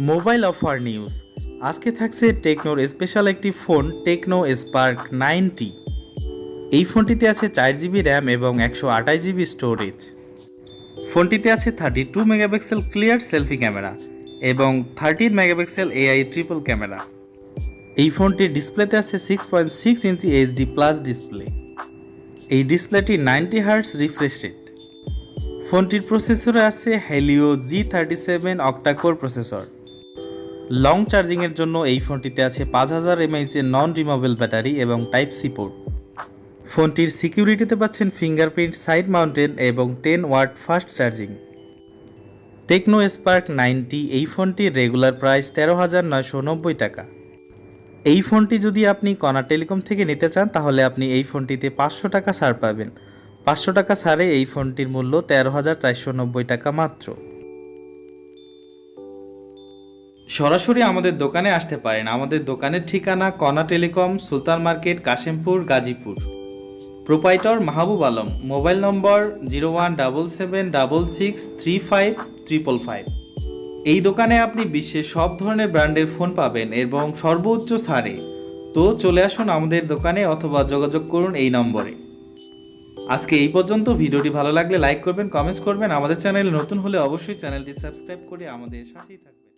Mobile offer news আজকে থাকছে টেকনোর special একটি ফোন টেকনো স্পার্ক 90। এই ফোনটিতে আছে 4GB র্যাম এবং 128GB স্টোরেজ। ফোনটিতে আছে 32 মেগাপিক্সেল ক্লিয়ার সেলফি ক্যামেরা এবং 13 মেগাপিক্সেল AI ট্রিপল ক্যামেরা। এই ফোনটির ডিসপ্লেতে আছে 6.6 ইঞ্চি HD প্লাস ডিসপ্লে। এই ডিসপ্লেটি 90 হার্টজ রিফ্রেশ রেট। ফোনটির প্রসেসরে আছে Helio G37 octacore processor. Long চার্জিংয়ের জন্য এই ফোনটিতে আছে 5000 mAh এর নন রিমুভেবল ব্যাটারি এবং টাইপ সি পোর্ট। ফোনটির সিকিউরিটিতে পাচ্ছেন ফিঙ্গারপ্রিন্ট, সাইড মাউন্টেন এবং 10 watt fast charging. Tecno Spark 90 এই ফোনটির রেগুলার প্রাইস 13,990 টাকা। এই ফোনটি যদি আপনি কনা টেলিকম থেকে নিতে চান তাহলে আপনি এই ফোনটিতে 500 টাকা ছাড় পাবেন। 500 টাকা ছাড়ে এই ফোনটির মূল্য 13,490 টাকা মাত্র। সরাসরি আমাদের দোকানে আসতে পারেন। আমাদের দোকানের ঠিকানা Kona telecom, Sultan market, Kashimpur, Gazipur. Proprietor Mahbub Alam. Mobile number 0177663555। এই দোকানে আপনি বিশ্বের সব ধরনের ব্র্যান্ডের ফোন পাবেন এবং সর্বোচ্চ ছাড়ে। তো চলে আসুন আমাদের দোকানে অথবা যোগাযোগ করুন এই নম্বরে। আজকে এই পর্যন্ত। ভিডিওটি ভালো লাগলে লাইক করবেন, কমেন্টস করবেন। আমাদের চ্যানেলে নতুন হলে অবশ্যই চ্যানেলটি সাবস্ক্রাইব করে আমাদের সাথেই থাকবেন।